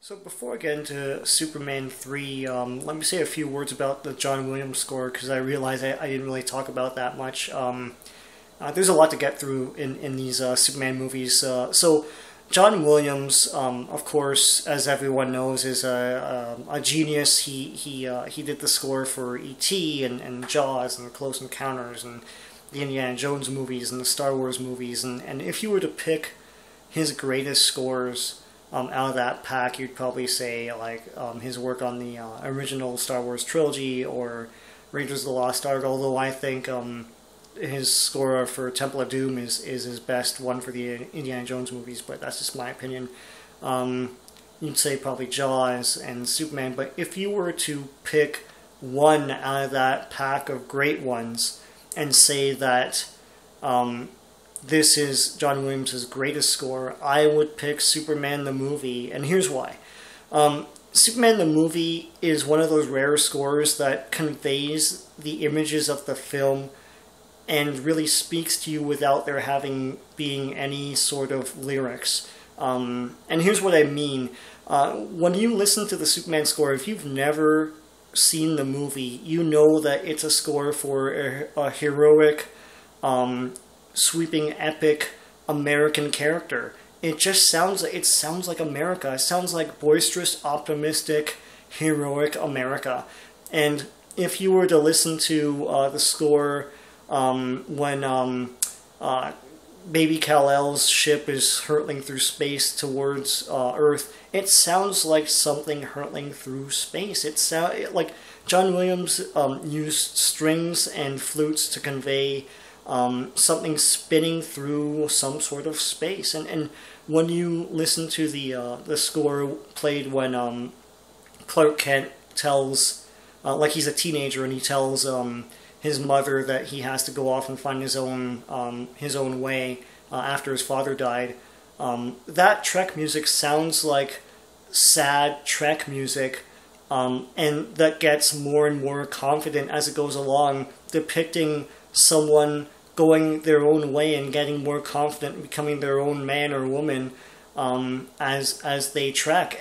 So before I get into Superman 3, let me say a few words about the John Williams score, because I realize I didn't really talk about that much. There's a lot to get through in these Superman movies. So John Williams, of course, as everyone knows, is a genius. He did the score for E.T. and Jaws and Close Encounters and the Indiana Jones movies and the Star Wars movies. And if you were to pick his greatest scores out of that pack, you'd probably say like his work on the original Star Wars trilogy or Raiders of the Lost Ark. Although I think his score for Temple of Doom is his best one for the Indiana Jones movies, but that's just my opinion. You'd say probably Jaws and Superman, but if you were to pick one out of that pack of great ones and say that this is John Williams' greatest score, I would pick Superman the movie, and here's why. Superman the movie is one of those rare scores that conveys the images of the film and really speaks to you without there being any sort of lyrics. And here's what I mean. When you listen to the Superman score, if you've never seen the movie, you know that it's a score for a heroic, sweeping, epic American character. It just sounds like America. It sounds like boisterous, optimistic, heroic America. And if you were to listen to the score when Baby Kal-El's ship is hurtling through space towards Earth, it sounds like something hurtling through space. Like John Williams used strings and flutes to convey something spinning through some sort of space. And when you listen to the score played when Clark Kent tells, like he's a teenager and he tells his mother that he has to go off and find his own way after his father died, that Trek music sounds like sad Trek music, and that gets more and more confident as it goes along, depicting someone going their own way and getting more confident, becoming their own man or woman as they trek.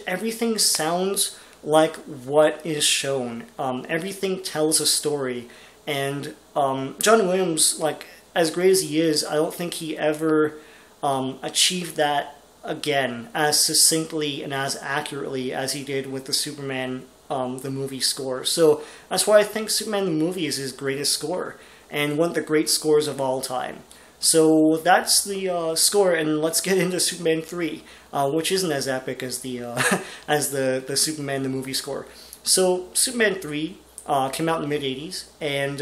Everything sounds like what is shown. Everything tells a story, and John Williams, like as great as he is, I don't think he ever achieved that again as succinctly and as accurately as he did with the Superman the movie score. So that's why I think Superman the movie is his greatest score and one of the great scores of all time. So that's the score, and let's get into Superman 3, which isn't as epic as the as the Superman the movie score. So Superman 3 came out in the mid-'80s, and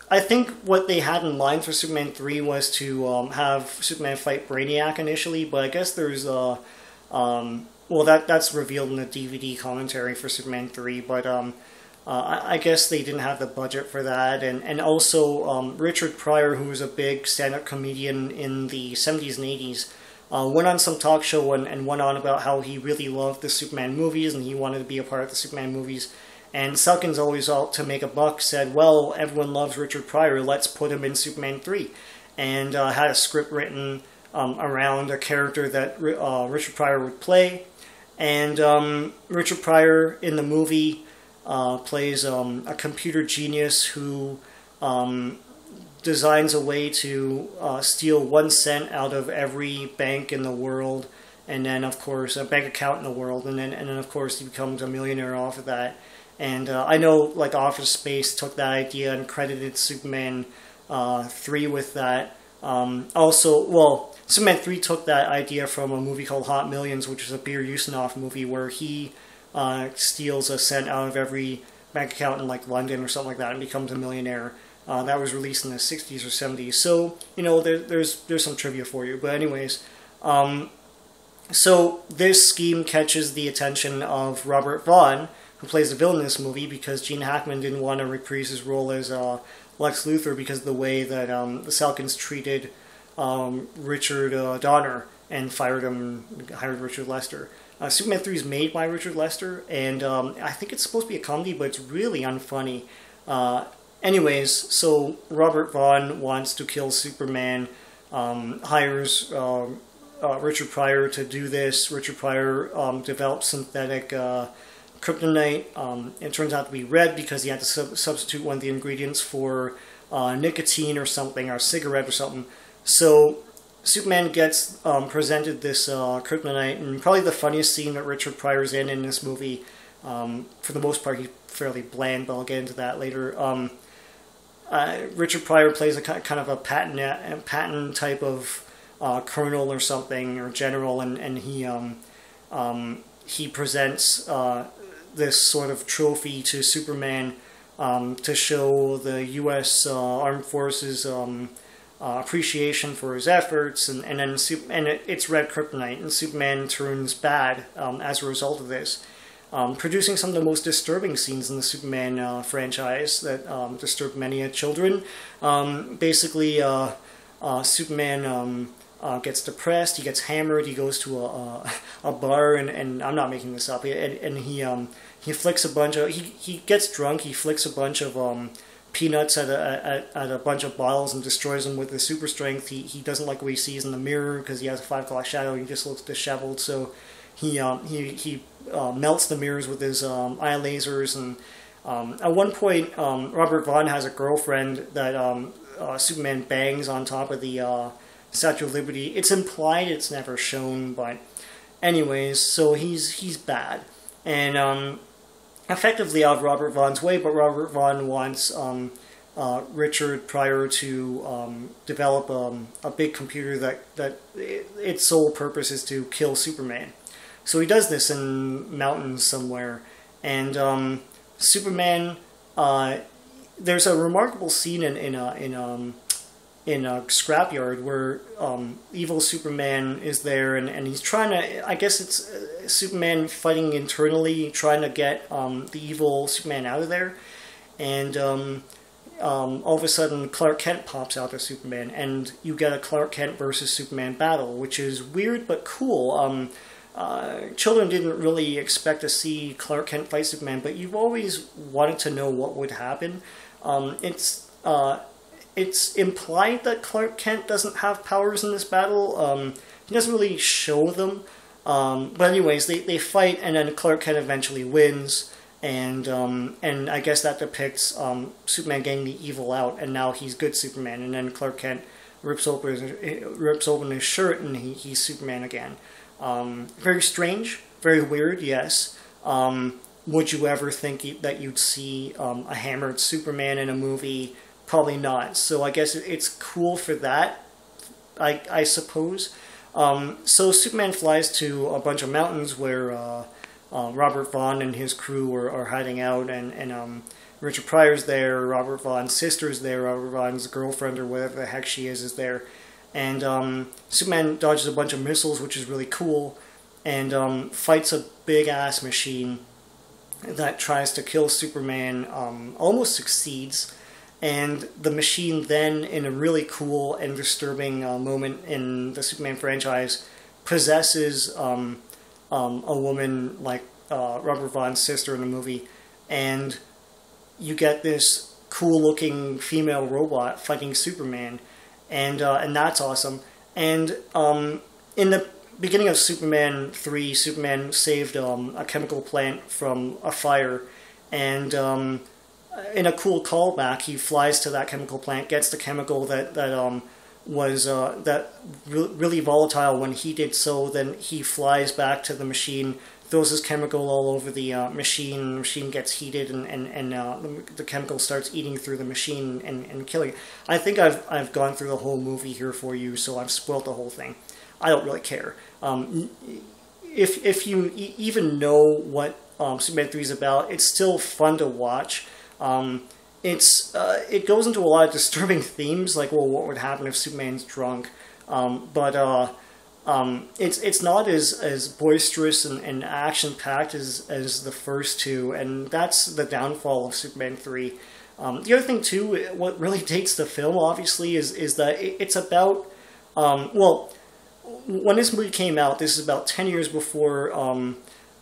I think what they had in mind for Superman 3 was to have Superman fight Brainiac initially, but I guess there's well, that's revealed in the DVD commentary for Superman 3, but I guess they didn't have the budget for that, and also Richard Pryor, who was a big stand-up comedian in the 70s and 80s, went on some talk show and went on about how he really loved the Superman movies and he wanted to be a part of the Superman movies. And Salkind's always out to make a buck, said, well, everyone loves Richard Pryor, let's put him in Superman 3. And had a script written around a character that Richard Pryor would play. And Richard Pryor in the movie plays a computer genius who designs a way to steal 1 cent out of every bank in the world, and then of course a bank account in the world, and then of course he becomes a millionaire off of that. And I know like Office Space took that idea and credited Superman 3 with that. Superman 3 took that idea from a movie called Hot Millions, which is a Beer Ustinov movie where he steals 1 cent out of every bank account in like London or something like that and becomes a millionaire. That was released in the 60s or 70s. So, you know, there's some trivia for you. But anyways, so this scheme catches the attention of Robert Vaughn, who plays the villain in this movie, because Gene Hackman didn't want to reprise his role as Lex Luthor because of the way that the Salkinds treated Richard Donner and fired him and hired Richard Lester. Superman 3 is made by Richard Lester, and I think it's supposed to be a comedy, but it's really unfunny. Anyways, so Robert Vaughn wants to kill Superman, hires Richard Pryor to do this. Richard Pryor developed synthetic kryptonite. It turns out to be red because he had to substitute one of the ingredients for nicotine or something, or a cigarette or something. So Superman gets presented this kryptonite, and probably the funniest scene that Richard Pryor's in this movie. For the most part, he's fairly bland, but I'll get into that later. Richard Pryor plays a kind of a patent type of colonel or something, or general, and he presents this sort of trophy to Superman to show the U.S. Armed Forces appreciation for his efforts, and then it's red kryptonite, and Superman turns bad as a result of this. Producing some of the most disturbing scenes in the Superman franchise that disturb many children. Basically, Superman gets depressed, he gets hammered, he goes to a bar, and I'm not making this up, and he flicks a bunch of, he gets drunk, he flicks a bunch of peanuts at a bunch of bottles and destroys them with his super strength. He doesn't like what he sees in the mirror because he has a 5 o'clock shadow, he just looks disheveled, so he melts the mirrors with his eye lasers, and at one point Robert Vaughn has a girlfriend that Superman bangs on top of the Statue of Liberty. It's implied, it's never shown, but anyways, so he's bad, and effectively out of Robert Vaughn's way, but Robert Vaughn wants Richard Pryor to develop a big computer that its sole purpose is to kill Superman. So he does this in mountains somewhere, and Superman. There's a remarkable scene in a scrapyard where evil Superman is there, and he's trying to. I guess it's Superman fighting internally, trying to get the evil Superman out of there, and all of a sudden Clark Kent pops out of Superman, and you get a Clark Kent versus Superman battle, which is weird but cool. Children didn't really expect to see Clark Kent fight Superman, but you've always wanted to know what would happen. It's implied that Clark Kent doesn't have powers in this battle. He doesn't really show them. But anyways, they fight, and then Clark Kent eventually wins, and I guess that depicts Superman getting the evil out, and now he's good Superman, and then Clark Kent rips open his shirt, and he's Superman again. Very strange, very weird, yes. Would you ever think that you'd see a hammered Superman in a movie? Probably not. So I guess it's cool for that, I suppose. So Superman flies to a bunch of mountains where Robert Vaughn and his crew are hiding out, and Richard Pryor's there, Robert Vaughn's sister's there, Robert Vaughn's girlfriend or whatever the heck she is there. And Superman dodges a bunch of missiles, which is really cool, and fights a big-ass machine that tries to kill Superman, almost succeeds, and the machine then, in a really cool and disturbing moment in the Superman franchise, possesses a woman like Robert Vaughn's sister in the movie, and you get this cool-looking female robot fighting Superman, and that's awesome. And in the beginning of Superman 3, Superman saved a chemical plant from a fire, and in a cool callback, he flies to that chemical plant, gets the chemical that was really volatile when he did so. Then he flies back to the machine, throws his chemical all over the machine. The machine gets heated, and the chemical starts eating through the machine and killing it. I think I've gone through the whole movie here for you, so I've spoiled the whole thing. I don't really care. If you even know what Superman 3 is about, it's still fun to watch. It goes into a lot of disturbing themes, like, well, what would happen if Superman's drunk? But it's not as boisterous and action-packed as the first two, and that's the downfall of Superman 3. The other thing, too, what really dates the film, obviously, is that it's about, when this movie came out, this is about 10 years before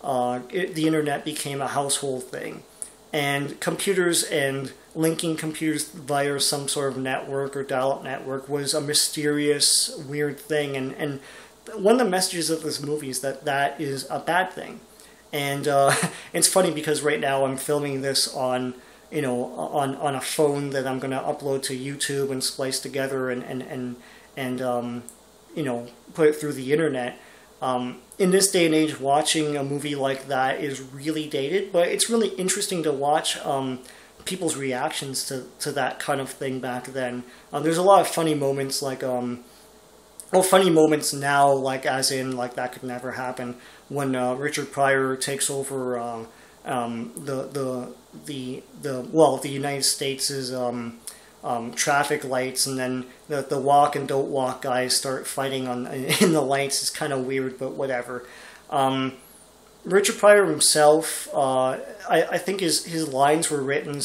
the internet became a household thing. And computers and linking computers via some sort of network or dial-up network was a mysterious, weird thing. And one of the messages of this movie is that that is a bad thing. And it's funny because right now I'm filming this on, on a phone that I'm going to upload to YouTube and splice together and put it through the internet. In this day and age, watching a movie like that is really dated, but it's really interesting to watch people's reactions to that kind of thing back then. There's a lot of funny moments, like, funny moments now, like, as in, like, that could never happen, when Richard Pryor takes over the United States' traffic lights, and then the walk and don't walk guys start fighting in the lights. It's kind of weird, but whatever. Richard Pryor himself, I think his lines were written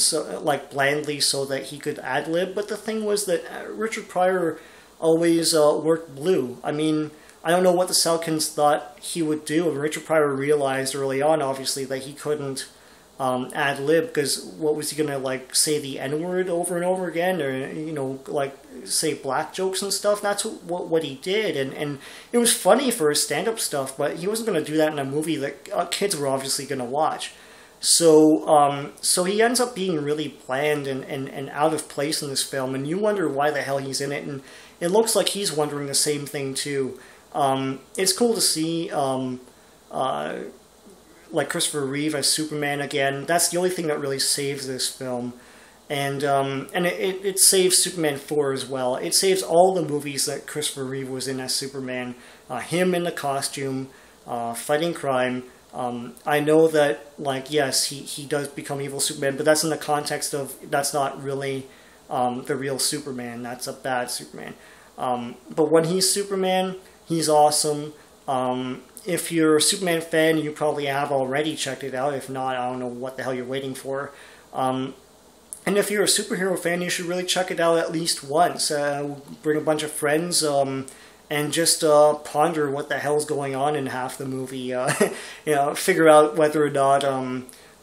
blandly so that he could ad-lib, but the thing was that Richard Pryor always worked blue. I mean, I don't know what the Salkinds thought he would do, and Richard Pryor realized early on, obviously, that he couldn't ad-lib, because what was he going to, like, say the N-word over and over again, or, like, say black jokes and stuff? That's what he did, and it was funny for his stand-up stuff, but he wasn't going to do that in a movie that kids were obviously going to watch. So he ends up being really bland and out of place in this film, and you wonder why the hell he's in it, and it looks like he's wondering the same thing too. It's cool to see like Christopher Reeve as Superman again. That's the only thing that really saves this film. And it saves Superman 4 as well. It saves all the movies that Christopher Reeve was in as Superman. Him in the costume, fighting crime. I know that, like, yes, he does become evil Superman, but that's in the context of, that's not really the real Superman. That's a bad Superman. But when he's Superman, he's awesome. If you're a Superman fan, you probably have already checked it out. If not, I don't know what the hell you're waiting for. And if you're a superhero fan, you should really check it out at least once. Bring a bunch of friends and just ponder what the hell's going on in half the movie. Figure out whether or not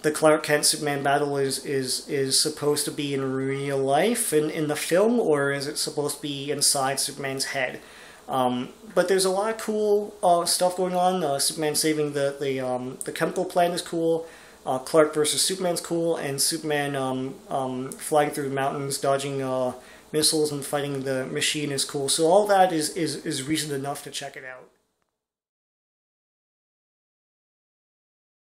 the Clark Kent Superman battle is supposed to be in real life in the film, or is it supposed to be inside Superman's head? But there's a lot of cool stuff going on. Superman saving the chemical plant is cool. Clark versus Superman's cool, and Superman flying through the mountains, dodging missiles and fighting the machine is cool. So all that is reason enough to check it out.